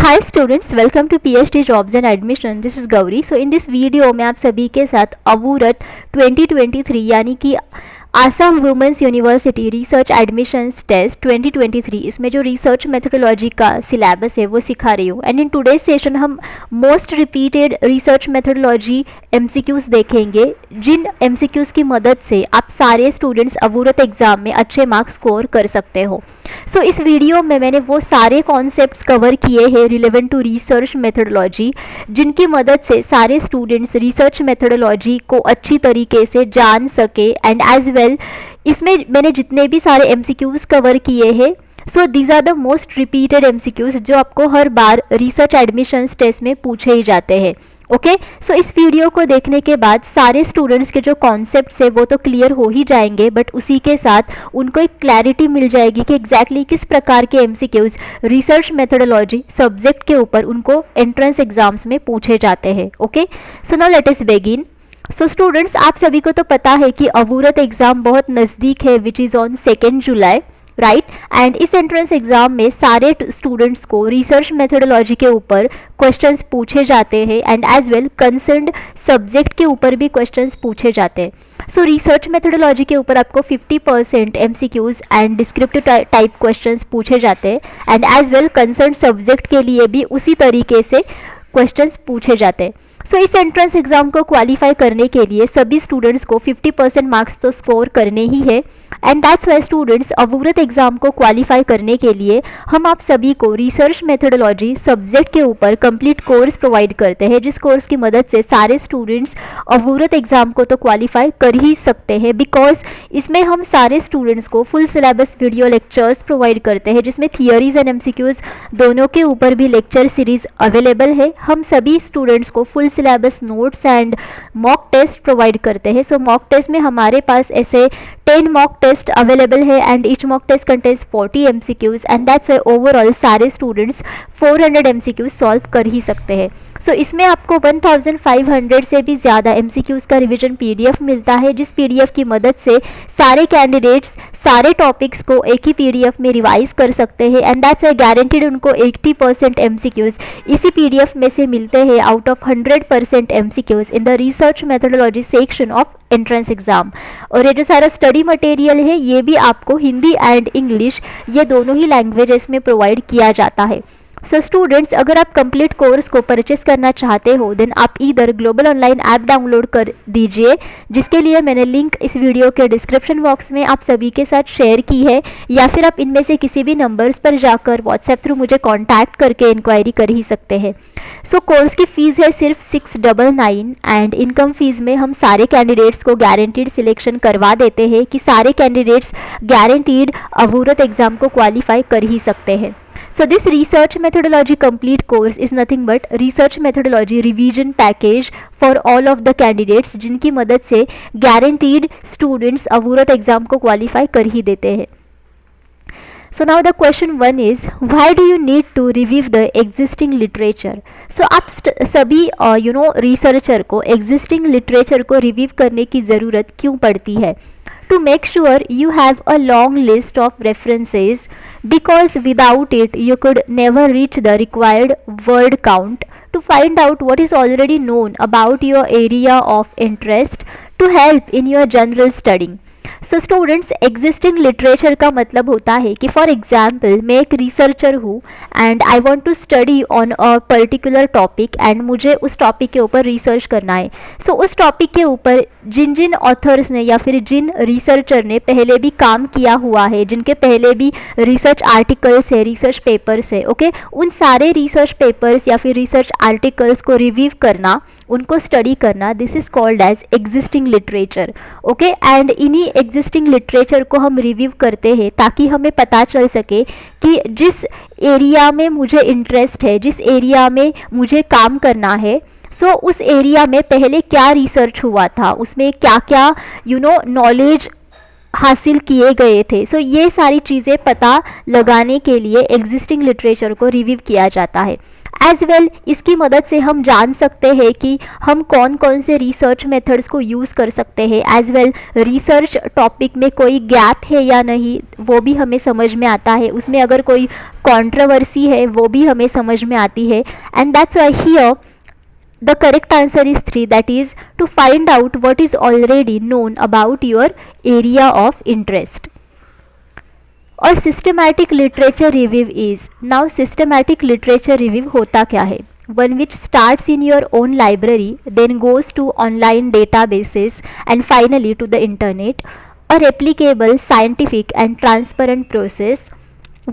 Hi students, welcome to PhD jobs and admission. This is Gauri. So in this video मैं आप सभी के साथ अवूरत 2023 यानी कि Assam women's university research admissions test 2023 इसमें जो रिसर्च मेथोडोलॉजी का सिलेबस है वो सिखा रही हूँ। एंड इन टुडेज सेशन हम most repeated research methodology MCQs देखेंगे, जिन एमसीक्यूज की मदद से आप सारे स्टूडेंट्स अवूरत एग्जाम में अच्छे मार्क्स स्कोर कर सकते हो। सो इस वीडियो में मैंने वो सारे कॉन्सेप्ट्स कवर किए हैं रिलेवेंट टू रिसर्च मेथोडोलॉजी, जिनकी मदद से सारे स्टूडेंट्स रिसर्च मेथोडोलॉजी को अच्छी तरीके से जान सके। एंड एज वेल इसमें मैंने जितने भी सारे एमसीक्यूज कवर किए हैं, so these are the most repeated MCQs जो आपको हर बार रिसर्च एडमिशंस टेस्ट में पूछे ही जाते हैं। ओके, सो इस वीडियो को देखने के बाद सारे स्टूडेंट्स के जो कॉन्सेप्ट्स है वो तो क्लियर हो ही जाएंगे, बट उसी के साथ उनको एक क्लैरिटी मिल जाएगी कि एग्जैक्टली किस प्रकार के एमसीक्यूज रिसर्च मेथोडोलॉजी सब्जेक्ट के ऊपर उनको एंट्रेंस एग्जाम्स में पूछे जाते हैं। Okay, so now let us begin. So students, आप सभी को तो पता है कि अवूरत एग्जाम बहुत नज़दीक है, which is on 2 July, right. And इस एंट्रेंस एग्जाम में सारे स्टूडेंट्स को रिसर्च मेथोडोलॉजी के ऊपर क्वेश्चंस पूछे जाते हैं and as well concerned subject के ऊपर भी क्वेश्चंस पूछे जाते हैं। सो रिसर्च मेथोडोलॉजी के ऊपर आपको 50% MCQs and descriptive type questions पूछे जाते हैं and as well concerned subject के लिए भी उसी तरीके से क्वेश्चंस पूछे जाते हैं। सो इस एंट्रेंस एग्जाम को क्वालिफाई करने के लिए सभी स्टूडेंट्स को 50% मार्क्स तो स्कोर करने ही है। एंड दैट्स वाई स्टूडेंट्स अवूरत एग्जाम को क्वालिफाई करने के लिए हम आप सभी को रिसर्च मेथोडोलॉजी सब्जेक्ट के ऊपर कंप्लीट कोर्स प्रोवाइड करते हैं, जिस कोर्स की मदद से सारे स्टूडेंट्स अवूरत एग्जाम को तो क्वालिफाई कर ही सकते हैं, बिकॉज इसमें हम सारे स्टूडेंट्स को full syllabus video lectures provide करते हैं, जिसमें थियरीज एंड एमसीक्यूज दोनों के ऊपर भी लेक्चर सीरीज अवेलेबल है। हम सभी स्टूडेंट्स को full syllabus notes and mock test provide करते हैं। सो मॉक टेस्ट में हमारे पास ऐसे 10 मॉक टेस्ट अवेलेबल है and each mock test contains 40 MCQs and that's why overall सारे स्टूडेंट्स 400 एमसीक्यूज सॉल्व कर ही सकते हैं। सो इसमें आपको 1500 से भी ज़्यादा एमसीक्यूज का रिवीजन पीडीएफ मिलता है, जिस पीडीएफ की मदद से सारे कैंडिडेट्स सारे टॉपिक्स को एक ही पीडीएफ में रिवाइज कर सकते हैं एंड दैट्स वाई गारंटीड उनको 80% एमसीक्यूज इसी पीडीएफ में से मिलते हैं out of 100% MCQs in the research methodology section of entrance exam. और ये जो सारा स्टडी मटेरियल है ये भी आपको हिंदी एंड इंग्लिश ये दोनों ही लैंग्वेजेस में प्रोवाइड किया जाता है। सो स्टूडेंट्स, अगर आप कंप्लीट कोर्स को परचेस करना चाहते हो देन आप इधर ग्लोबल ऑनलाइन ऐप डाउनलोड कर दीजिए, जिसके लिए मैंने लिंक इस वीडियो के डिस्क्रिप्शन बॉक्स में आप सभी के साथ शेयर की है, या फिर आप इनमें से किसी भी नंबर्स पर जाकर व्हाट्सएप थ्रू मुझे कॉन्टैक्ट करके इंक्वायरी कर ही सकते हैं। सो कोर्स की फ़ीस है सिर्फ 699 एंड इनकम फीस में हम सारे कैंडिडेट्स को गारंटीड सिलेक्शन करवा देते हैं कि सारे कैंडिडेट्स गारंटीड अवूरत एग्जाम को क्वालिफाई कर ही सकते हैं। So this research methodology complete course is nothing but research methodology revision package for all of the candidates, जिनकी मदद से guaranteed students अवूरत एग्जाम को क्वालिफाई कर ही देते हैं। So now the question 1 is, why do you need to review the existing literature? So आप सभी researcher को existing literature को रिव्यू करने की ज़रूरत क्यों पड़ती है? To make sure you have a long list of references, because without it you could never reach the required word count to find out what is already known about your area of interest to help in your general studying. So students, existing literature का मतलब होता है कि for example मैं एक researcher हूँ and I want to study on a particular topic and मुझे उस टॉपिक के ऊपर रिसर्च करना है। सो उस टॉपिक के ऊपर जिन जिन ऑथर्स ने या फिर जिन रिसर्चर ने पहले भी काम किया हुआ है, जिनके पहले भी रिसर्च आर्टिकल्स है, रिसर्च पेपर्स है, ओके, उन सारे रिसर्च पेपर्स या फिर रिसर्च आर्टिकल्स को रिव्यू करना, उनको स्टडी करना, this is called as existing literature. Okay, and इन्हीं एग्जिस्टिंग लिटरेचर को हम रिव्यू करते हैं ताकि हमें पता चल सके कि जिस एरिया में मुझे इंटरेस्ट है, जिस एरिया में मुझे काम करना है, सो उस एरिया में पहले क्या रिसर्च हुआ था, उसमें क्या क्या नॉलेज हासिल किए गए थे। सो ये सारी चीज़ें पता लगाने के लिए एग्जिस्टिंग लिटरेचर को रिव्यू किया जाता है। एज वेल इसकी मदद से हम जान सकते हैं कि हम कौन कौन से रिसर्च मेथड्स को यूज़ कर सकते हैं। एज वेल रिसर्च टॉपिक में कोई गैप है या नहीं वो भी हमें समझ में आता है, उसमें अगर कोई कंट्रोवर्सी है वो भी हमें समझ में आती है। And that's why here the correct answer is 3, that is to find out what is already known about your area of interest. और systematic literature review is, now systematic literature review होता क्या है? One which starts in your own library, then goes to online databases and finally to the internet. A replicable, scientific and transparent process.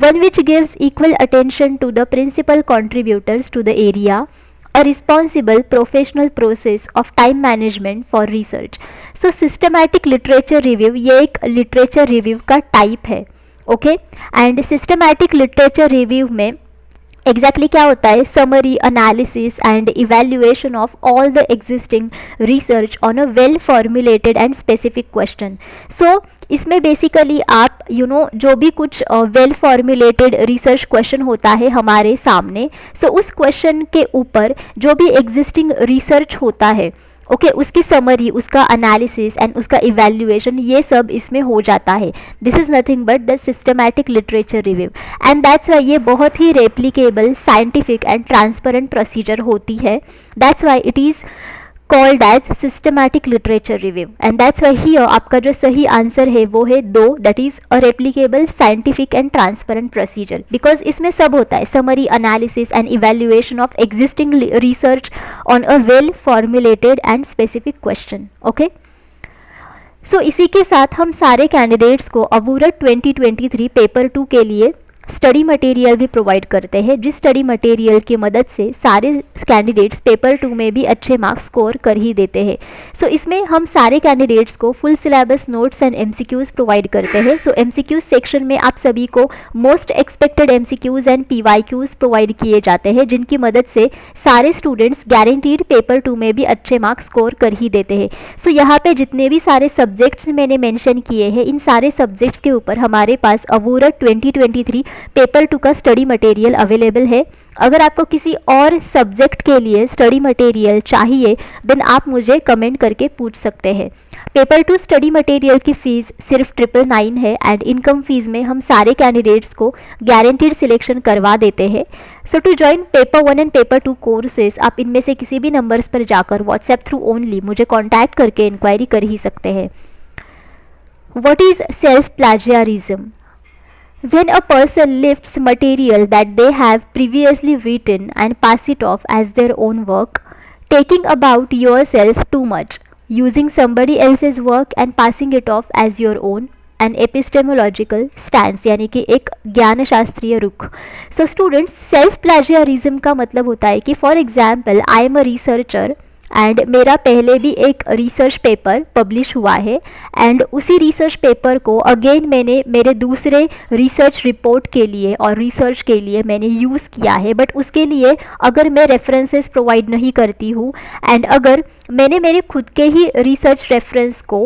One which gives equal attention to the principal contributors to the area. A responsible professional process of time management for research. So systematic literature review ये एक literature review का type है, okay. And systematic literature review में exactly क्या होता है? Summary, analysis and evaluation of all the existing research on a well formulated and specific question. So इसमें basically आप जो भी कुछ वेल फॉर्मुलेटेड रिसर्च क्वेश्चन होता है हमारे सामने, सो उस क्वेश्चन के ऊपर जो भी एग्जिस्टिंग रिसर्च होता है, ओके, उसकी समरी, उसका एनालिसिस एंड उसका इवैल्यूएशन ये सब इसमें हो जाता है। This is nothing but the systematic literature review. And that's why ये बहुत ही replicable, scientific and transparent procedure होती है। That's why it is called as systematic literature review. And that's why here आपका जो सही आंसर है वो है 2, that is a replicable, scientific and transparent procedure, because इसमें सब होता है, summary, analysis and evaluation of existing research on a well formulated and specific question, okay. So इसी के साथ हम सारे कैंडिडेट्स को अबूरत 2023 पेपर 2 के लिए स्टडी मटेरियल भी प्रोवाइड करते हैं, जिस स्टडी मटेरियल की मदद से सारे कैंडिडेट्स पेपर 2 में भी अच्छे मार्क्स स्कोर कर ही देते हैं। सो इसमें हम सारे कैंडिडेट्स को full syllabus notes and MCQs provide करते हैं। सो एमसीक्यूज़ सेक्शन में आप सभी को most expected MCQs and PYQs provide किए जाते हैं, जिनकी मदद से सारे स्टूडेंट्स गारंटीड पेपर 2 में भी अच्छे मार्क्स स्कोर कर ही देते हैं। सो यहाँ पे जितने भी सारे सब्जेक्ट्स मैंने मेंशन किए हैं, इन सारे सब्जेक्ट्स के ऊपर हमारे पास अबूरत 2023 पेपर 2 का स्टडी मटेरियल अवेलेबल है। अगर आपको किसी और सब्जेक्ट के लिए स्टडी मटेरियल चाहिए देन आप मुझे कमेंट करके पूछ सकते हैं। पेपर 2 स्टडी मटेरियल की फ़ीस सिर्फ 999 है एंड इनकम फीस में हम सारे कैंडिडेट्स को गारंटीड सिलेक्शन करवा देते हैं। So to join paper 1 and paper 2 courses आप इनमें से किसी भी नंबर्स पर जाकर व्हाट्सएप थ्रू ओनली मुझे कॉन्टैक्ट करके इंक्वायरी कर ही सकते हैं। What is self plagiarism? When a person lifts material that they have previously written and pass it off as their own work, taking about yourself too much, using somebody else's work and passing it off as your own, an epistemological stance, यानी कि एक ज्ञान शास्त्रीय रुख। So students, self plagiarism का मतलब होता है कि for example I am a researcher and मेरा पहले भी एक रिसर्च पेपर पब्लिश हुआ है एंड उसी रिसर्च पेपर को अगेन मैंने मेरे दूसरे रिसर्च रिपोर्ट के लिए और रिसर्च के लिए मैंने यूज़ किया है, बट उसके लिए अगर मैं रेफरेंसेस प्रोवाइड नहीं करती हूँ एंड अगर मैंने मेरे खुद के ही रिसर्च रेफरेंस को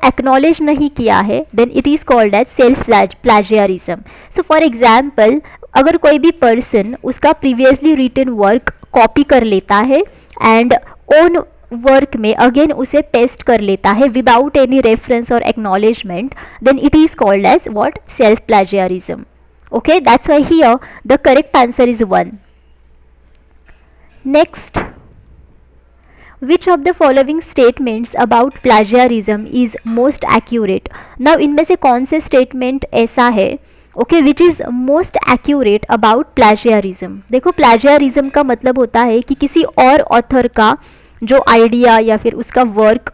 एक्नॉलेज नहीं किया है then it is called as self plagiarism. So for example, अगर कोई भी पर्सन उसका प्रीवियसली रिटन वर्क कॉपी कर लेता है एंड ओन वर्क में अगेन उसे पेस्ट कर लेता है विदाउट एनी रेफरेंस और acknowledgement, then it is called as what? Self plagiarism. Okay, that's why here the correct answer is 1. Next, which of the following statements about plagiarism is most accurate? Now इनमें से कौन से statement ऐसा है okay which is most accurate about plagiarism? देखो, plagiarism का मतलब होता है कि किसी और ऑथर का जो आइडिया या फिर उसका वर्क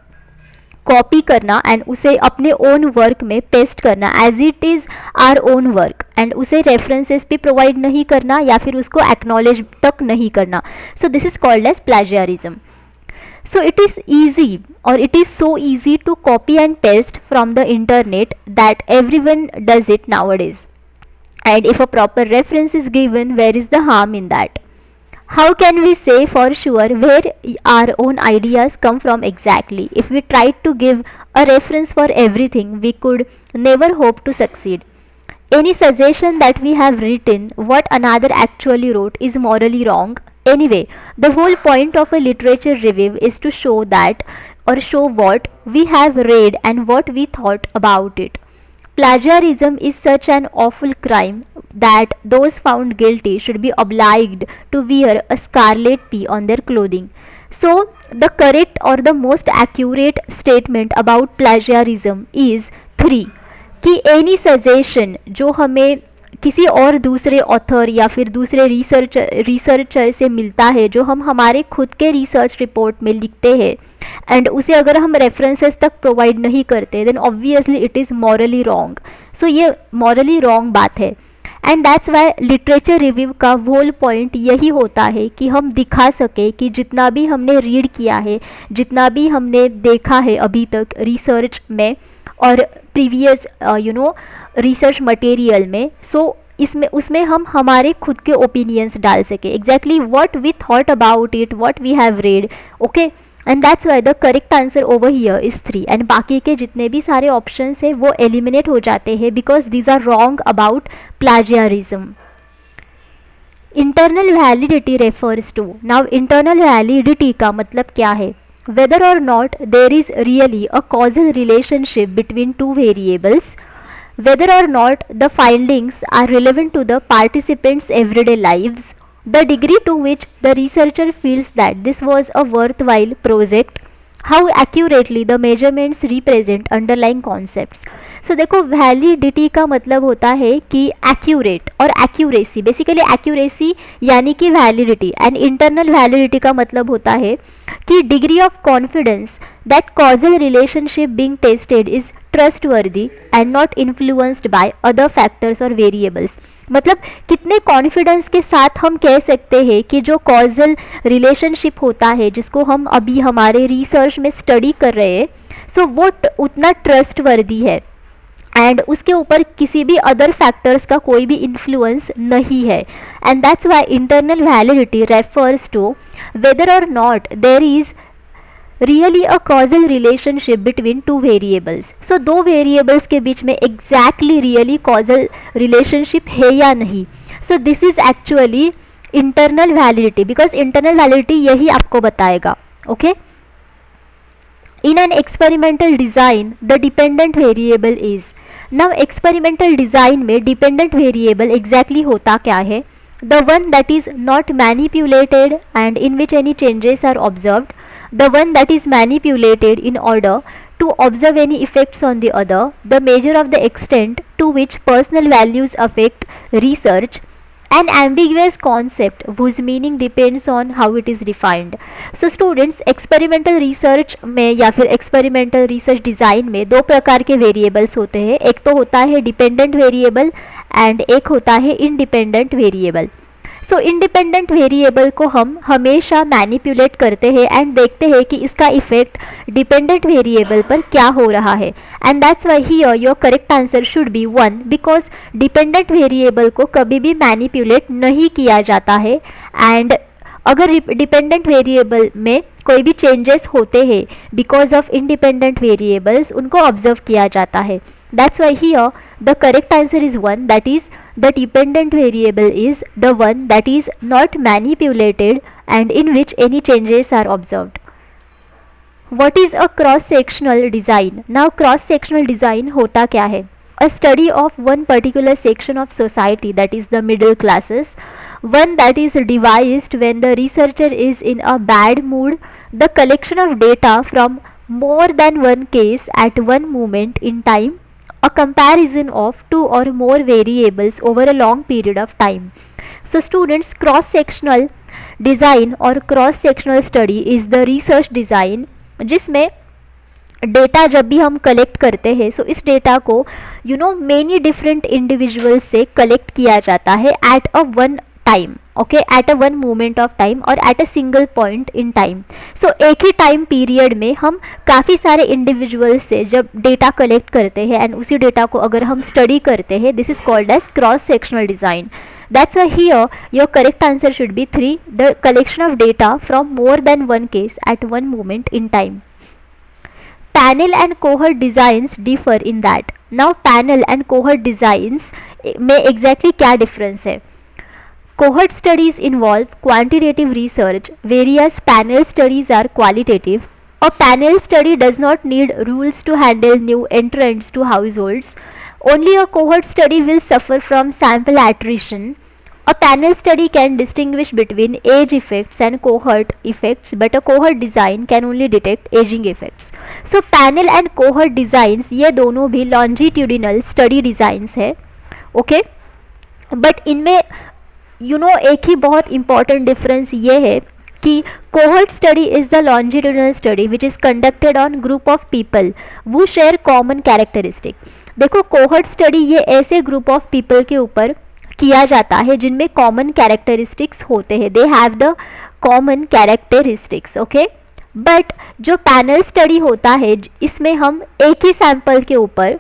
कॉपी करना एंड उसे अपने ओन वर्क में पेस्ट करना as it is our own work and उसे रेफरेंसेस भी प्रोवाइड नहीं करना या फिर उसको एक्नॉलेज तक नहीं करना। So this is called as plagiarism. So it is easy or it is so easy to copy and paste from the internet that everyone does it nowadays. And if a proper reference is given, where is the harm in that? How can we say for sure where our own ideas come from exactly? If we try to give a reference for everything, we could never hope to succeed. Any suggestion that we have written what another actually wrote is morally wrong. Anyway, the whole point of a literature review is to show that, or show what we have read and what we thought about it. Plagiarism is such an awful crime that those found guilty should be obliged to wear a scarlet P on their clothing. So, the correct or the most accurate statement about plagiarism is 3, कि any suggestion जो हमें किसी और दूसरे author या फिर दूसरे researcher से मिलता है, जो हम हमारे खुद के रिसर्च रिपोर्ट में लिखते हैं एंड उसे अगर हम रेफरेंसेस तक प्रोवाइड नहीं करते, then obviously it is morally wrong. So ये मॉरली रॉन्ग बात है. And that's why literature review का होल पॉइंट यही होता है कि हम दिखा सके कि जितना भी हमने रीड किया है, जितना भी हमने देखा है अभी तक रिसर्च में और प्रीवियस रिसर्च मटेरियल में, सो इसमें उसमें हम हमारे खुद के ओपिनियंस डाल सके, exactly what we thought about it, what we have read. Okay, and that's why the correct answer over here is 3. And बाकी के जितने भी सारे ऑप्शंस है वो एलिमिनेट हो जाते हैं because these are wrong about plagiarism. Internal validity refers to. Now internal validity का मतलब क्या है? Whether or not there is really a causal relationship between two variables, whether or not the findings are relevant to the participants' everyday lives, the degree to which the researcher feels that this was a worthwhile project, how accurately the measurements represent underlying concepts. सो देखो, validity का मतलब होता है कि accurate और accuracy, basically accuracy यानी कि validity, and internal validity का मतलब होता है कि degree of confidence that causal relationship being tested is trustworthy and not influenced by other factors और वेरिएबल्स. मतलब कितने कॉन्फिडेंस के साथ हम कह सकते हैं कि जो कॉजल रिलेशनशिप होता है जिसको हम अभी हमारे रिसर्च में स्टडी कर रहे हैं, सो वो उतना ट्रस्टवर्दी है एंड उसके ऊपर किसी भी अदर फैक्टर्स का कोई भी इन्फ्लुएंस नहीं है. And that's why internal validity refers to whether or not there is really a causal relationship between two variables. So दो वेरिएबल्स के बीच में एग्जैक्टली रियली कॉजल रिलेशनशिप है या नहीं. सो this is actually internal validity, because internal validity यही आपको बताएगा. Okay, in an experimental design the dependent variable is. now experimental design में dependent variable exactly होता क्या है? the one that is not manipulated and in which any changes are observed, the one that is manipulated in order to observe any effects on the other, the measure of the extent to which personal values affect research, an ambiguous concept whose meaning depends on how it is defined. So students, experimental research में या फिर experimental research design में दो प्रकार के variables होते हैं. एक तो होता है dependent variable and एक होता है independent variable. सो इंडिपेंडेंट वेरिएबल को हम हमेशा मैनिपुलेट करते हैं एंड देखते हैं कि इसका इफेक्ट डिपेंडेंट वेरिएबल पर क्या हो रहा है. And that's why here your correct answer should B 1, because dependent variable को कभी भी मैनिपुलेट नहीं किया जाता है एंड अगर डिपेंडेंट वेरिएबल में कोई भी चेंजेस होते हैं बिकॉज ऑफ इंडिपेंडेंट वेरिएबल्स, उनको ऑब्जर्व किया जाता है. That's why here the correct answer is 1, that is the dependent variable is the one that is not manipulated and in which any changes are observed. What is a cross-sectional design? Now cross-sectional design होता क्या है? A study of one particular section of society, that is the middle classes, one that is devised when the researcher is in a bad mood, the collection of data from more than one case at one moment in time, a comparison of two or more variables over a long period of time. So students, cross sectional design or cross sectional study is the research design जिसमें data जब भी हम collect करते हैं, सो इस data को many different individuals से collect किया जाता है at a one time, okay, at a one moment of time और at a single point in time. So एक ही टाइम पीरियड में हम काफ़ी सारे इंडिविजुअल्स से जब डेटा कलेक्ट करते हैं एंड उसी डेटा को अगर हम स्टडी करते हैं, this is called as cross sectional design. That's why here your correct answer should be 3, the collection of data from more than one case at one moment in time. panel and cohort designs differ in that. Now panel and cohort designs में exactly क्या difference है? Cohort studies involve quantitative research, whereas panel studies are qualitative. A panel study does not need rules to handle new entrants to households. Only a cohort study will suffer from sample attrition. A panel study can distinguish between age effects and cohort effects, but a cohort design can only detect aging effects. So panel and cohort designs ये दोनों भी longitudinal study designs है, okay? But इनमें एक ही बहुत important difference ये है कि cohort study is the longitudinal study which is conducted on group of people who share common characteristic. देखो cohort study ये ऐसे group of people के ऊपर किया जाता है जिनमें कॉमन कैरेक्टरिस्टिक्स होते हैं, they have the common characteristics, okay. But जो पैनल स्टडी होता है इसमें हम एक ही सैंपल के ऊपर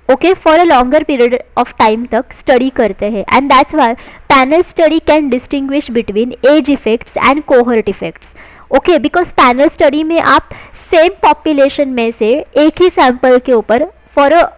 okay for a longer period of time तक स्टडी करते हैं, and that's why panel study can distinguish between age effects and cohort effects, okay. Because panel study में आप सेम पॉपुलेशन में से एक ही सैंपल के ऊपर for a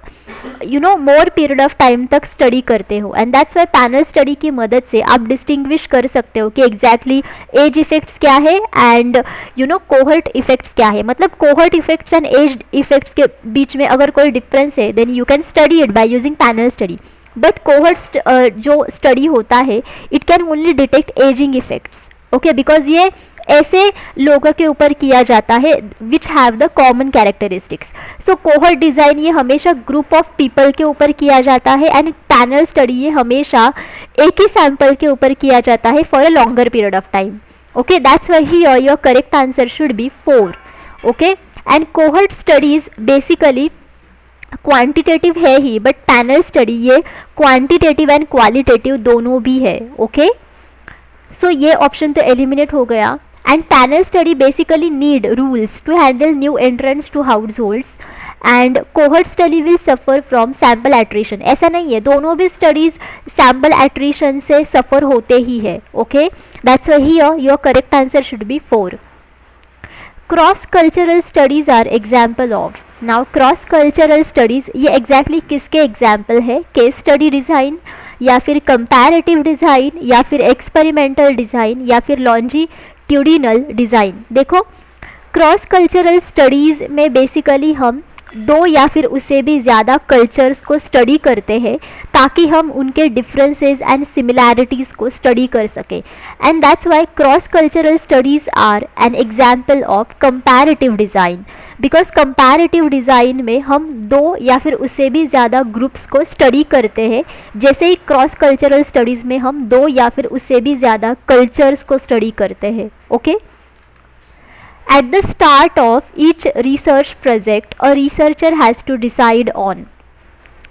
more period of time तक स्टडी करते हो, and that's Y panel study की मदद से आप डिस्टिंग्विश कर सकते हो कि एग्जैक्टली एज इफेक्ट्स क्या है एंड कोहर्ट इफेक्ट्स क्या है. मतलब cohort effects and age effects के बीच में अगर कोई डिफरेंस है then you can study it by using panel study. But cohort जो स्टडी होता है it can only detect aging effects, okay, because ये ऐसे लोगों के ऊपर किया जाता है which have the common characteristics. So cohort design ये हमेशा ग्रुप ऑफ पीपल के ऊपर किया जाता है, एंड पैनल स्टडी ये हमेशा एक ही सैंपल के ऊपर किया जाता है for a longer period of time, okay. That's why here your correct answer should be 4, okay. And cohort studies basically quantitative है ही, बट पैनल स्टडी ये क्वांटिटेटिव एंड क्वालिटेटिव दोनों भी है, ओके. सो ये ऑप्शन तो एलिमिनेट हो गया. And panel study basically need rules to handle new entrants to households, and cohort study will suffer from sample attrition. ऐसा नहीं है, दोनों भी studies sample attrition से suffer होते ही है, okay. That's why here your correct answer should be 4. Cross cultural studies are example of. Now cross cultural studies ये exactly किसके example है? Case study design या फिर comparative design या फिर experimental design या फिर longitudinal डिज़ाइन. देखो क्रॉस कल्चरल स्टडीज़ में बेसिकली हम दो या फिर उससे भी ज़्यादा कल्चर्स को स्टडी करते हैं ताकि हम उनके डिफरेंसेस एंड सिमिलैरिटीज़ को स्टडी कर सकें, and that's why cross cultural studies are an example of comparative design. Because comparative design में हम दो या फिर उससे भी ज़्यादा ग्रुप्स को स्टडी करते हैं, जैसे ही क्रॉस कल्चरल स्टडीज़ में हम दो या फिर उससे भी ज़्यादा कल्चर्स को स्टडी करते हैं, okay. At the start of each research project, a researcher has to decide on,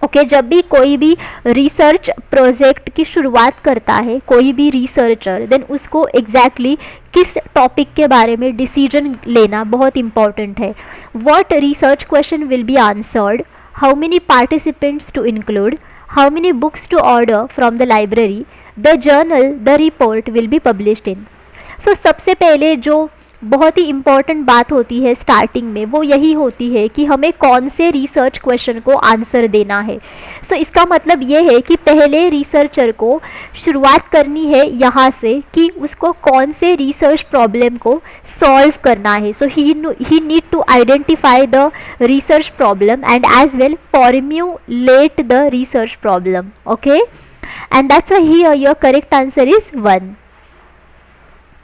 okay, जब भी कोई भी रिसर्च प्रोजेक्ट की शुरुआत करता है कोई भी रिसर्चर, देन उसको एग्जैक्टली किस टॉपिक के बारे में डिसीजन लेना बहुत इम्पॉर्टेंट है. What research question will be answered, how many participants to include, how many books to order from the library, the journal the report will be published in. So सबसे पहले जो बहुत ही इम्पॉर्टेंट बात होती है स्टार्टिंग में वो यही होती है कि हमें कौन से रिसर्च क्वेश्चन को आंसर देना है. सो इसका मतलब ये है कि पहले रिसर्चर को शुरुआत करनी है यहाँ से कि उसको कौन से रिसर्च प्रॉब्लम को सॉल्व करना है. So he need to identify the research problem and as well formulate the research problem, okay. And that's why here your correct answer is 1.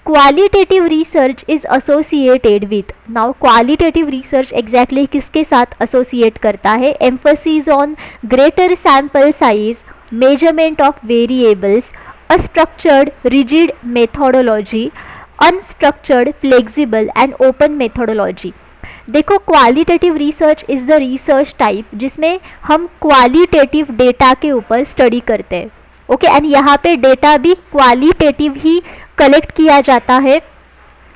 Qualitative research is associated with. Now qualitative research exactly किसके साथ associate करता है? Emphasis on greater sample size, measurement of variables, a structured rigid methodology, unstructured flexible and open methodology. देखो qualitative research is the research type जिसमें हम qualitative data के ऊपर study करते हैं, ओके. एंड यहाँ पे डेटा भी क्वालिटेटिव ही कलेक्ट किया जाता है.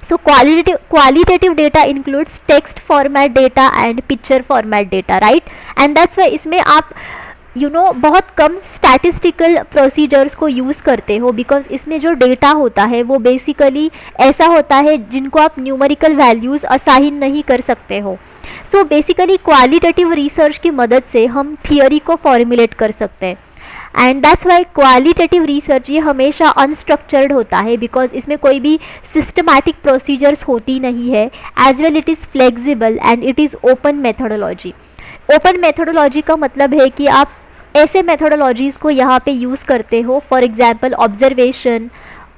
So qualitative data includes text format data and picture format data, right. And that's why इसमें आप बहुत कम स्टैटिस्टिकल प्रोसीजर्स को यूज़ करते हो, बिकॉज इसमें जो डेटा होता है वो बेसिकली ऐसा होता है जिनको आप न्यूमेरिकल वैल्यूज़ असाइन नहीं कर सकते हो. सो बेसिकली क्वालिटेटिव रिसर्च की मदद से हम थियोरी को फॉर्मुलेट कर सकते हैं, and that's Y qualitative research ये हमेशा अनस्ट्रक्चर्ड होता है, बिकॉज इसमें कोई भी सिस्टमैटिक प्रोसीजर्स होती नहीं है, as well it is flexible and it is open methodology. Open methodology का मतलब है कि आप ऐसे मेथोडोलॉजीज़ को यहाँ पे यूज़ करते हो, for example observation,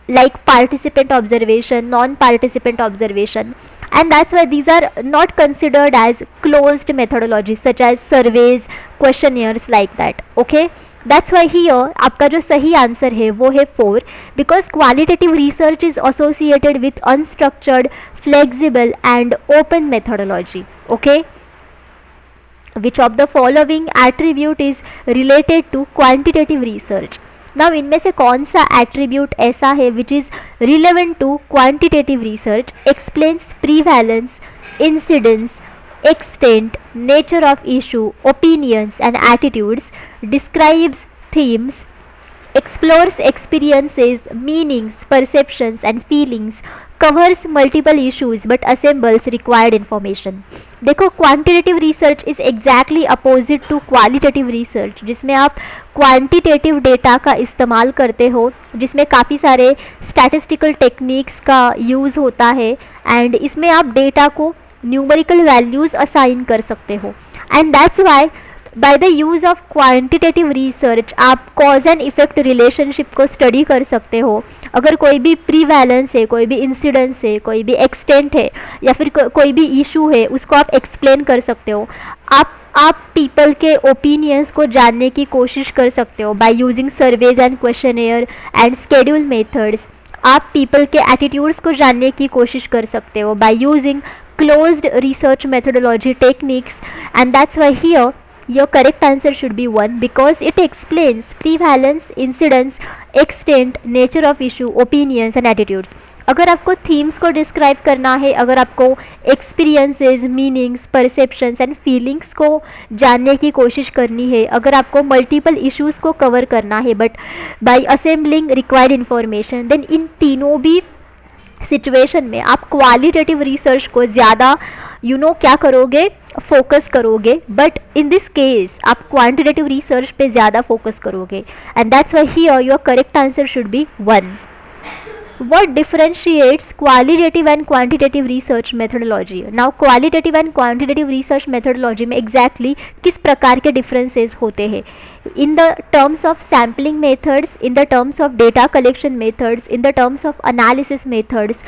like participant observation, non-participant observation, and that's why these are not considered as closed methodologies such as surveys, questionnaires like that. Okay, that's why here आपका जो सही आंसर है वो है 4, because qualitative research is associated with unstructured, flexible and open methodology. Okay, which of the following attribute is related to quantitative research? Now इनमें से कौन सा एट्रीब्यूट ऐसा है which is relevant to quantitative research? Explains prevalence, incidence, extent, nature of issue, opinions and attitudes, describes themes, explores experiences, meanings, perceptions and feelings, covers multiple issues but assembles required information. देखो quantitative research is exactly opposite to qualitative research, जिसमें आप quantitative data का इस्तेमाल करते हो, जिसमें काफ़ी सारे स्टैटिस्टिकल टेक्निक्स का यूज़ होता है, एंड इसमें आप डेटा को न्यूमेरिकल वैल्यूज़ असाइन कर सकते हो, and that's Y by the use of quantitative research आप कॉज एंड इफेक्ट रिलेशनशिप को स्टडी कर सकते हो। अगर कोई भी प्रीवैलेंस है, कोई भी इंसिडेंस है, कोई भी एक्सटेंट है या फिर कोई भी इशू है, उसको आप एक्सप्लेन कर सकते हो। आप पीपल के ओपिनियंस को जानने की कोशिश कर सकते हो by using surveys and questionnaire and schedule methods. आप पीपल के एटीट्यूड्स को जानने की कोशिश कर सकते हो by using closed research methodology techniques, and that's why here your correct answer should be 1, because it explains prevalence, incidence, extent, nature of issue, opinions and attitudes. अगर आपको थीम्स को डिस्क्राइब करना है, अगर आपको experiences, meanings, perceptions and feelings को जानने की कोशिश करनी है, अगर आपको मल्टीपल इश्यूज़ को कवर करना है but by assembling required information, then इन तीनों भी सिचुएशन में आप क्वालिटेटिव रिसर्च को ज़्यादा क्या करोगे, फोकस करोगे, बट इन दिस केस आप क्वांटिटेटिव रिसर्च पे ज़्यादा फोकस करोगे, and that's why here your correct answer should B 1. What differentiates qualitative and quantitative research methodology? Now qualitative and quantitative research methodology में exactly किस प्रकार के differences होते हैं? In the terms of sampling methods, in the terms of data collection methods, in the terms of analysis methods,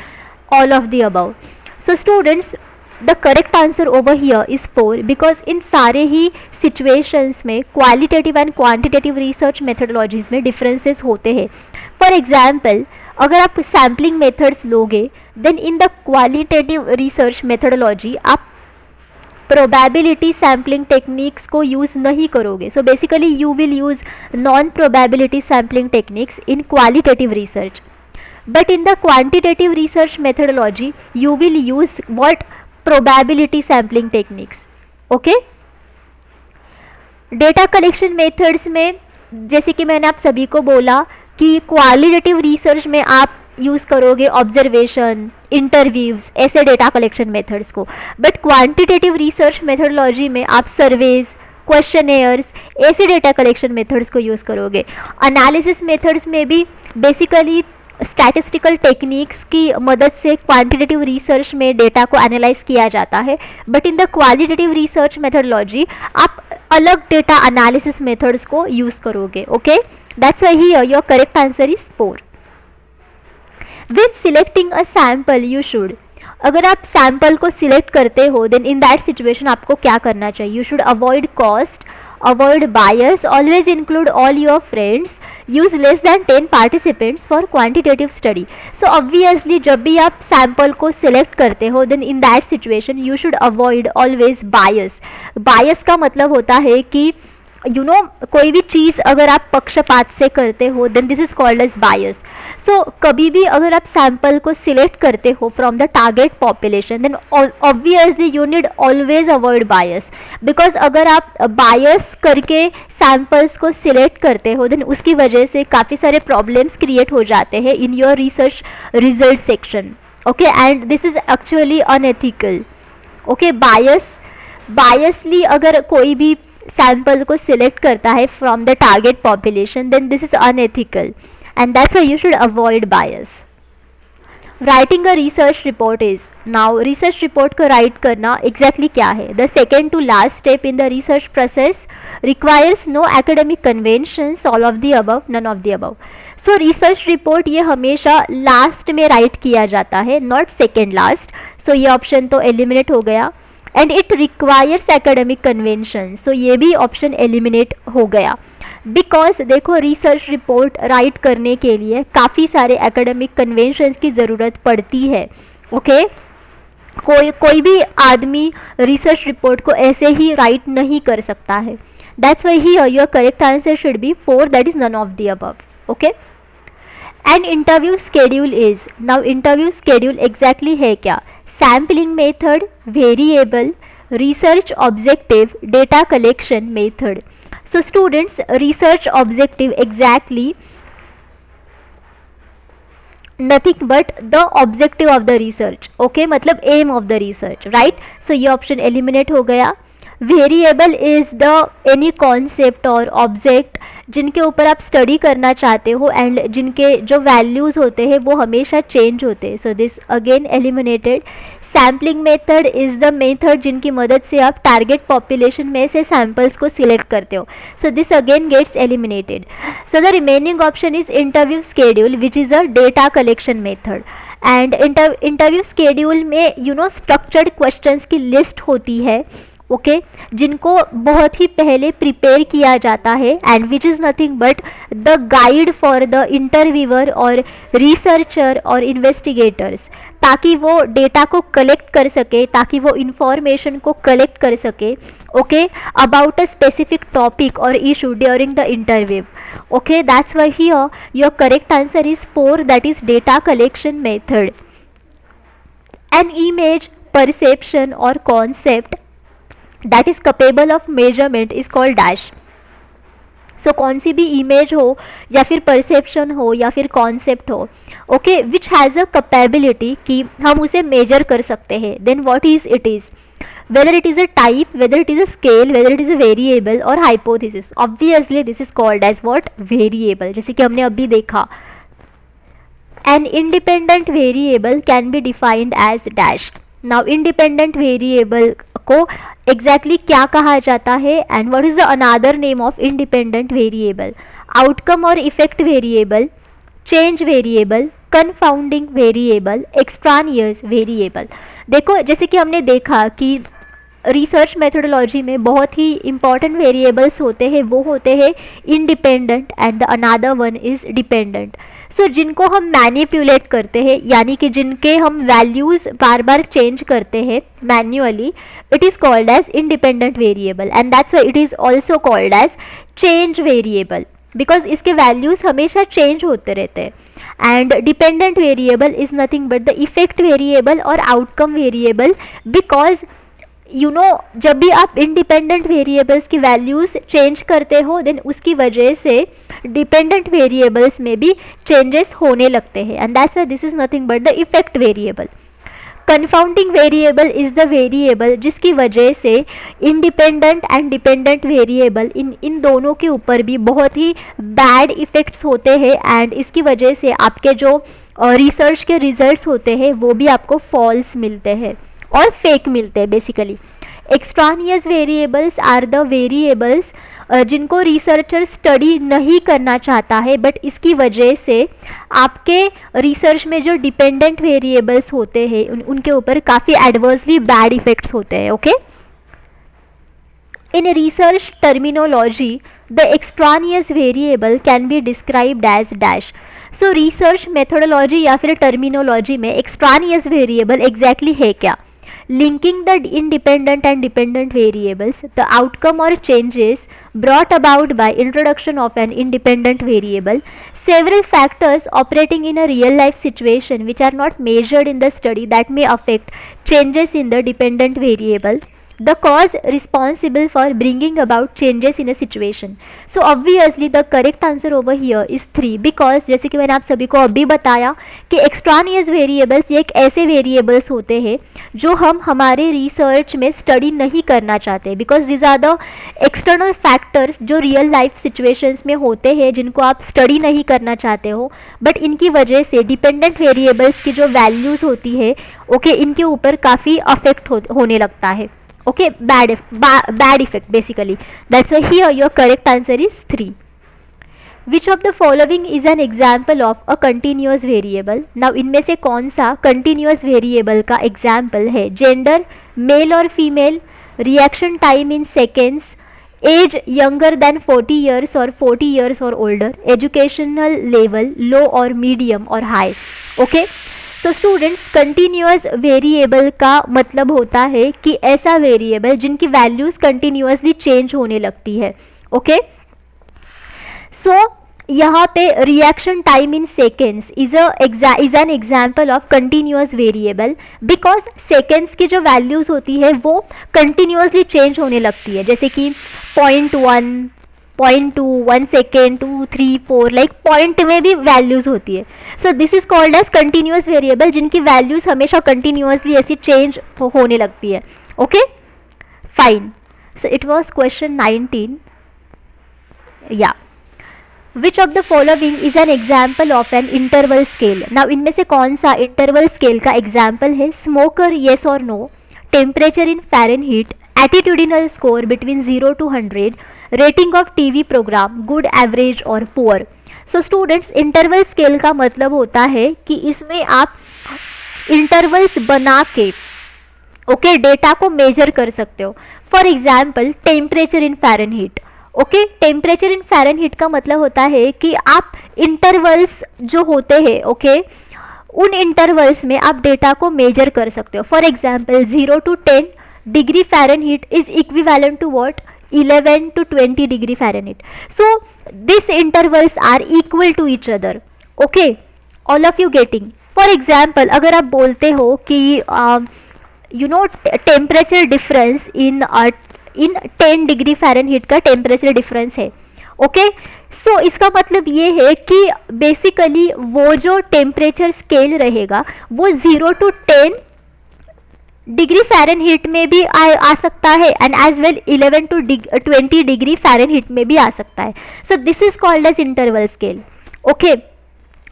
all of the above. So students, the correct answer over here is 4, because इन सारे ही situations में qualitative and quantitative research methodologies में differences होते हैं. For example, अगर आप sampling methods लोगे, then in the qualitative research methodology आप probability sampling techniques को यूज़ नहीं करोगे. So basically you will use non probability sampling techniques in qualitative research, but in the quantitative research methodology you will use what, probability sampling techniques. Okay, data collection methods में जैसे कि मैंने आप सभी को बोला कि क्वालिटेटिव रिसर्च में आप यूज़ करोगे ऑब्जर्वेशन, इंटरव्यूज़, ऐसे डेटा कलेक्शन मेथड्स को, बट क्वांटिटेटिव रिसर्च मेथडोलॉजी में आप सर्वेज, क्वेश्चनेयर्स, ऐसे डेटा कलेक्शन मेथड्स को यूज़ करोगे. एनालिसिस मेथड्स में भी बेसिकली स्टैटिस्टिकल टेक्निक्स की मदद से क्वांटिटेटिव रिसर्च में डेटा को एनालाइज किया जाता है, but in the qualitative research methodology आप अलग डेटा एनालिसिस मेथड्स को यूज़ करोगे. Okay, that's why here your correct answer is 4. With selecting a sample you should, अगर आप सैम्पल को सिलेक्ट करते हो देन इन दैट सिचुएशन आपको क्या करना चाहिए? You should avoid cost, avoid bias, always include all your friends, use less than 10 participants for quantitative study. So obviously जब भी आप sample को select करते हो then in that situation you should avoid always bias. Bias का मतलब होता है कि कोई भी चीज़ अगर आप पक्षपात से करते हो then this is called as bias. So कभी भी अगर आप सैम्पल को सिलेक्ट करते हो from the target population then obviously you need always avoid bias, because अगर आप बायस करके सैम्पल्स को सिलेक्ट करते हो देन उसकी वजह से काफ़ी सारे प्रॉब्लम्स क्रिएट हो जाते हैं in your research result section. Okay, and this is actually unethical. Okay, bias biasly अगर कोई भी सैंपल को सिलेक्ट करता है from the target population, then this is unethical and that's why you should avoid bias. Writing a research report is, now research report को write करना exactly क्या है? The second to last step in the research process requires no academic conventions, all of the above, none of the above. So research report ये हमेशा last में right किया जाता है, नॉट सेकेंड लास्ट. सो ये ऑप्शन तो एलिमिनेट हो गया. And it requires academic convention, so ये भी ऑप्शन एलिमिनेट हो गया. बिकॉज देखो रिसर्च रिपोर्ट राइट करने के लिए काफ़ी सारे एकेडमिक कन्वेंशंस की ज़रूरत पड़ती है. ओके कोई भी आदमी रिसर्च रिपोर्ट को ऐसे ही राइट नहीं कर सकता है. That's why here your correct answer should be 4, that is none of the above. Okay and interview schedule is, now interview schedule exactly है क्या? Sampling method, variable, research objective, data collection method. So students research objective exactly nothing but the objective of the research. okay मतलब aim of the research, right? so ये option eliminate हो गया. Variable is the any concept और object जिनके ऊपर आप study करना चाहते हो एंड जिनके जो वैल्यूज़ होते हैं वो हमेशा चेंज होते हैं. सो this again eliminated. Sampling method is the method जिनकी मदद से आप टारगेट पॉपुलेशन में से सैम्पल्स को सिलेक्ट करते हो. So this again gets eliminated. So the remaining option is interview schedule which is a data collection method. And interview schedule में स्ट्रक्चर्ड क्वेश्चंस की लिस्ट होती है. ओके जिनको बहुत ही पहले प्रिपेयर किया जाता है and which is nothing but the guide for the interviewer और रिसर्चर और इन्वेस्टिगेटर्स, ताकि वो डेटा को कलेक्ट कर सके, ताकि वो इंफॉर्मेशन को कलेक्ट कर सके okay about a specific topic और issue during the interview. Okay that's why here your correct answer is 4, that is data collection method. An image, perception और concept that is capable of measurement is called dash. so कौन सी भी image हो या फिर perception हो या फिर concept हो okay which has a capability कि हम उसे मेजर कर सकते हैं, then what is it is, whether it is a type, whether it is a scale, whether it is a variable or hypothesis. obviously this is called as what, variable. जैसे कि हमने अभी देखा an independent variable can be defined as dash. now independent variable को exactly क्या कहा जाता है and what is the another name of independent variable? Outcome और effect variable, change variable, confounding variable, extraneous variable. देखो जैसे कि हमने देखा कि रिसर्च मेथोडोलॉजी में बहुत ही इंपॉर्टेंट वेरिएबल्स होते हैं, वो होते हैं independent and the another one is dependent. So जिनको हम मैनिपुलेट करते हैं यानी कि जिनके हम वैल्यूज़ बार बार चेंज करते हैं manually, it is called as independent variable and that's why it is also called as change variable, because इसके वैल्यूज़ हमेशा चेंज होते रहते हैं. And dependent variable is nothing but the effect variable और outcome variable, because जब भी आप independent variables की वैल्यूज़ चेंज करते हो देन उसकी वजह से डिपेंडेंट वेरिएबल्स में भी चेंजेस होने लगते हैं and that's why this is nothing but the effect variable. Confounding variable is the variable जिसकी वजह से independent and dependent variable in दोनों के ऊपर भी बहुत ही बैड इफ़ेक्ट्स होते हैं एंड इसकी वजह से आपके जो रिसर्च के रिजल्ट्स होते हैं वो भी आपको फॉल्स मिलते हैं और फेक मिलते हैं basically. Extraneous variables are the variables जिनको रिसर्चर स्टडी नहीं करना चाहता है बट इसकी वजह से आपके रिसर्च में जो डिपेंडेंट वेरिएबल्स होते हैं उनके ऊपर काफ़ी एडवर्सली बैड इफेक्ट्स होते हैं. Okay in research terminology the extraneous variable can be described as dash. So research methodology या फिर टर्मिनोलॉजी में एक्सट्रानियस वेरिएबल एग्जैक्टली है क्या? linking the independent and dependent variables, the outcome or changes brought about by introduction of an independent variable, several factors operating in a real life situation which are not measured in the study that may affect changes in the dependent variable, the cause responsible for bringing about changes in a situation. So obviously the correct answer over here is 3, because जैसे कि मैंने आप सभी को अभी बताया कि एक्स्ट्रानियस variables ये एक ऐसे वेरिएबल्स होते हैं जो हम हमारे रिसर्च में स्टडी नहीं करना चाहते, because this are the external factors जो रियल लाइफ सिचुएशंस में होते हैं जिनको आप स्टडी नहीं करना चाहते हो, बट इनकी वजह से डिपेंडेंट वेरिएबल्स की जो वैल्यूज़ होती है ओके इनके ऊपर काफ़ी अफेक्ट होने लगता है. Okay, bad effect basically. That's why here your correct answer is 3. Which of the following is an example of a continuous variable? Now इनमें से कौन सा continuous variable का example है? Gender, male or female, reaction time in seconds, age younger than 40 years or 40 years or older, educational level low or medium or high. Okay, तो students continuous variable का मतलब होता है कि ऐसा वेरिएबल जिनकी वैल्यूज़ कंटिन्यूअसली चेंज होने लगती है. ओके, सो यहाँ पे reaction time in seconds is an example of continuous variable, because seconds की जो वैल्यूज़ होती है वो कंटिन्यूअसली चेंज होने लगती है, जैसे कि 0.1, 0.2, 1 सेकेंड, 2, 3, 4, लाइक पॉइंट में भी वैल्यूज़ होती है. So this is called as continuous variable जिनकी वैल्यूज़ हमेशा कंटिन्यूअसली ऐसी चेंज होने लगती है. Okay fine. So it was question 19. या which of the following is an example of an interval scale? Now इनमें से कौन सा इंटरवल स्केल का एग्जाम्पल है? स्मोकर, येस और no, temperature in Fahrenheit, attitudinal score between 0 to 100, rating of TV program, good, average और poor. So students interval scale का मतलब होता है कि इसमें आप इंटरवल्स बना के ओके डेटा को मेजर कर सकते हो. For example temperature in Fahrenheit. Okay, temperature in Fahrenheit का मतलब होता है कि आप इंटरवल्स जो होते हैं ओके उन इंटरवल्स में आप डेटा को मेजर कर सकते हो. For example 0 to 10 degree Fahrenheit is equivalent to what? 11 to 20 degree Fahrenheit. So these intervals are equal to each other. Okay, all of you getting? For example, अगर आप बोलते हो कि you know temperature difference in 10 degree Fahrenheit का temperature difference है. Okay, so इसका मतलब ये है कि basically वो जो temperature scale रहेगा वो 0 to 10 डिग्री फ़ारेनहीट में भी आ सकता है and as well 11 to 20 degree Fahrenheit में भी आ सकता है. So this is called as interval scale. Okay,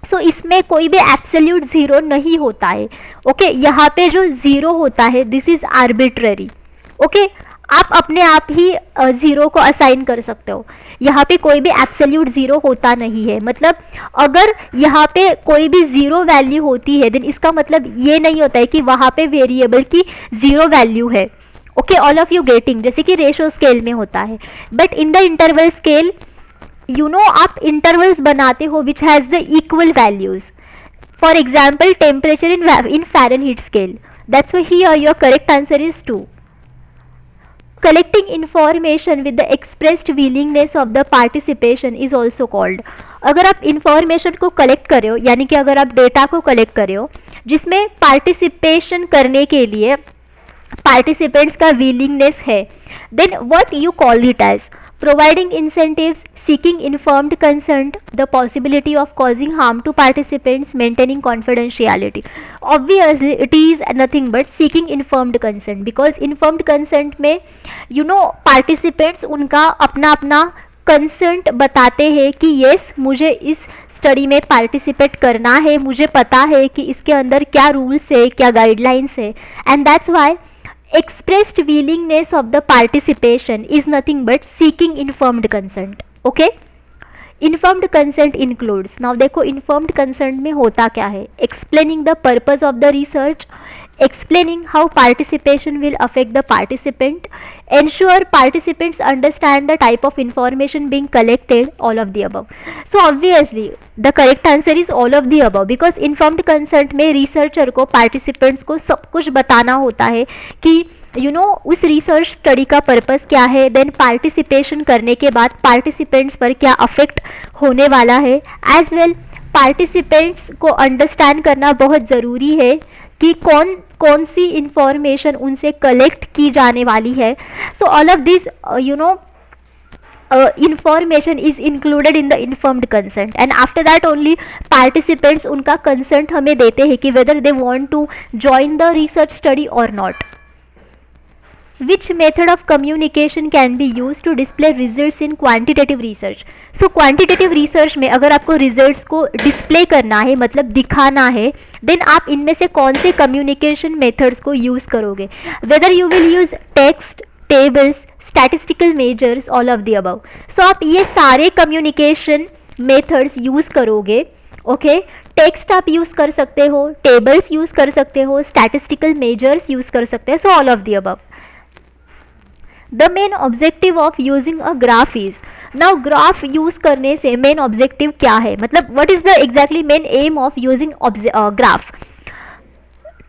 so इसमें कोई भी एब्सोल्यूट ज़ीरो नहीं होता है. ओके, यहाँ पे जो ज़ीरो होता है दिस इज आर्बिट्ररी. ओके, आप अपने आप ही ज़ीरो को असाइन कर सकते हो. यहाँ पे कोई भी एब्सोल्यूट ज़ीरो होता नहीं है. मतलब अगर यहाँ पे कोई भी ज़ीरो वैल्यू होती है देन इसका मतलब ये नहीं होता है कि वहाँ पे वेरिएबल की ज़ीरो वैल्यू है. Okay, all of you getting? जैसे कि रेशो स्केल में होता है, but in the interval scale you know आप इंटरवल्स बनाते हो which has the equal values. For example temperature in Fahrenheit scale. That's why here your correct answer is 2. Collecting information with the expressed willingness of the participation is also called. अगर आप information को collect कर रहे हो यानी कि अगर आप डेटा को कलेक्ट कर रहे हो जिसमें पार्टिसिपेशन करने के लिए पार्टिसिपेंट्स का विलिंगनेस है, then what you call it as? providing incentives, seeking informed consent, the possibility of causing harm to participants, maintaining confidentiality. Obviously it is nothing but seeking informed consent, because informed consent में you know participants उनका अपना अपना consent बताते हैं कि yes मुझे इस study में पार्टिसिपेट करना है, मुझे पता है कि इसके अंदर क्या रूल्स है, क्या गाइडलाइंस है, and that's Y expressed willingness of the participation is nothing but seeking informed consent. Okay, informed consent includes, now देखो informed consent में होता क्या है? Explaining the purpose of the research, explaining how participation will affect the participant, ensure participants understand the type of information being collected, all of the above. So obviously the correct answer is all of the above, because informed consent में researcher को participants को सब कुछ बताना होता है कि you know उस रिसर्च स्टडी का पर्पस क्या है, देन पार्टिसिपेशन करने के बाद पार्टिसिपेंट्स पर क्या अफेक्ट होने वाला है, एज वेल पार्टिसिपेंट्स को अंडरस्टैंड करना बहुत ज़रूरी है कि कौन कौन सी इंफॉर्मेशन उनसे कलेक्ट की जाने वाली है. सो all of this information is included in the informed consent, and after that only participants उनका consent हमें देते हैं कि whether they want to join the research study or not. Which method of communication can be used to display results in quantitative research? So quantitative research में अगर आपको results को display करना है, मतलब दिखाना है, then आप इनमें से कौन से communication methods को use करोगे? Whether you will use text, tables, statistical measures, all of the above. So आप ये सारे communication methods use करोगे. ओके, टेक्स्ट आप यूज़ कर सकते हो, टेबल्स यूज़ कर सकते हो, स्टैटिस्टिकल मेजर्स यूज़ कर सकते हो. So all of the above. The main objective of using a graph is, now graph use करने से मेन ऑब्जेक्टिव क्या है, मतलब what is the exactly main aim of using graph?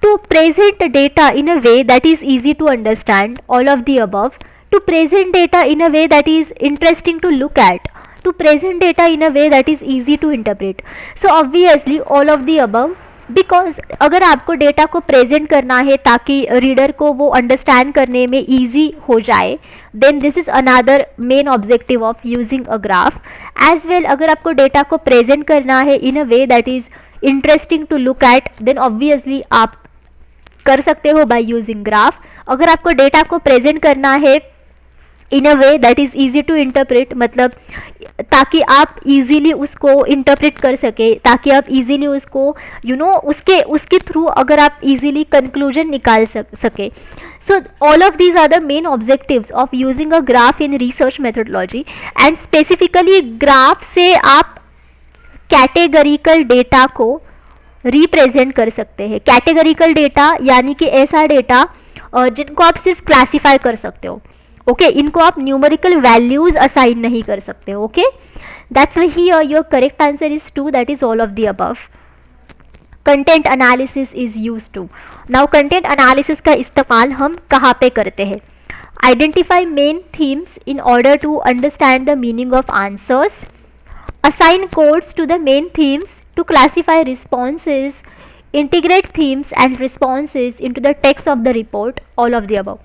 To present data in a way that is easy to understand, all of the above. To present data in a way that is interesting to look at, to present data in a way that is easy to interpret. So obviously all of the above, because अगर आपको data को present करना है ताकि reader को वो understand करने में ईजी हो जाए, then this is another main objective of using a graph. As well अगर आपको डेटा को प्रेजेंट करना है in a way that is interesting to look at, then obviously आप कर सकते हो बाय यूजिंग ग्राफ. अगर आपको डेटा को प्रेजेंट करना है in a way that is easy to interpret, मतलब ताकि आप इजीली उसको इंटरप्रेट कर सके, ताकि आप इजीली उसको उसके थ्रू अगर आप इजीली कंक्लूजन निकाल सके. So all of these are the main objectives of using a graph in research methodology. And specifically graph से आप कैटेगरिकल डेटा को रिप्रेजेंट कर सकते हैं. कैटेगरिकल डेटा यानी कि ऐसा डेटा जिनको आप सिर्फ क्लासीफाई कर सकते हो. ओके, इनको आप न्यूमेरिकल वैल्यूज असाइन नहीं कर सकते. Okay, that's here your correct answer is 2, that is all of the above. Content analysis is use to. Now content analysis का इस्तेमाल हम कहाँ पे करते हैं? Identify main themes in order to understand the meaning of answers, assign codes to the main themes to classify responses, integrate themes and responses into the text of the report, all of the above.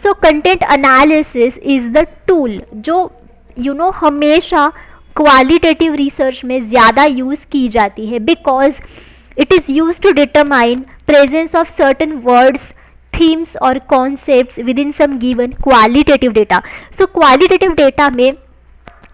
So content analysis is the tool जो हमेशा qualitative research में ज़्यादा use की जाती है, because it is used to determine presence of certain words, themes or concepts within some given qualitative data. So qualitative data में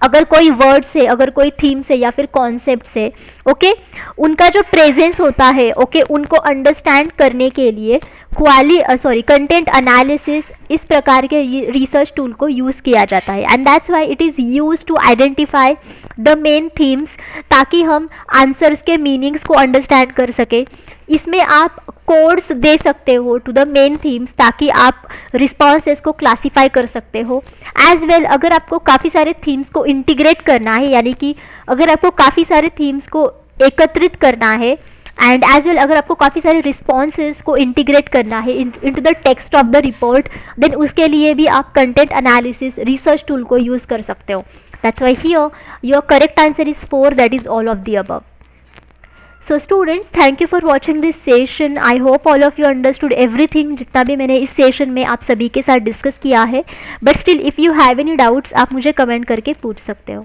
अगर कोई वर्ड से, अगर कोई थीम से या फिर कॉन्सेप्ट से, ओके, उनका जो प्रेजेंस होता है, ओके, उनको अंडरस्टैंड करने के लिए कंटेंट एनालिसिस इस प्रकार के रिसर्च टूल को यूज़ किया जाता है. And that's why it is use to identify the main themes, ताकि हम आंसर्स के मीनिंग्स को अंडरस्टैंड कर सके. इसमें आप कोड्स दे सकते हो टू द मेन थीम्स, ताकि आप रिस्पॉन्सेस को क्लासीफाई कर सकते हो. एज वेल अगर आपको काफ़ी सारे थीम्स को इंटीग्रेट करना है, यानी कि अगर आपको काफ़ी सारे थीम्स को एकत्रित करना है, एंड एज वेल अगर आपको काफ़ी सारे रिस्पॉन्सेस को इंटीग्रेट करना है into the text of the report, then उसके लिए भी आप कंटेंट एनालिसिस रिसर्च टूल को यूज़ कर सकते हो. That's why here your correct answer is 4, that is all of the above. So students, thank you for watching this session. I hope all of you understood everything जितना भी मैंने इस session में आप सभी के साथ डिस्कस किया है. But still if you have any doubts, आप मुझे कमेंट करके पूछ सकते हो.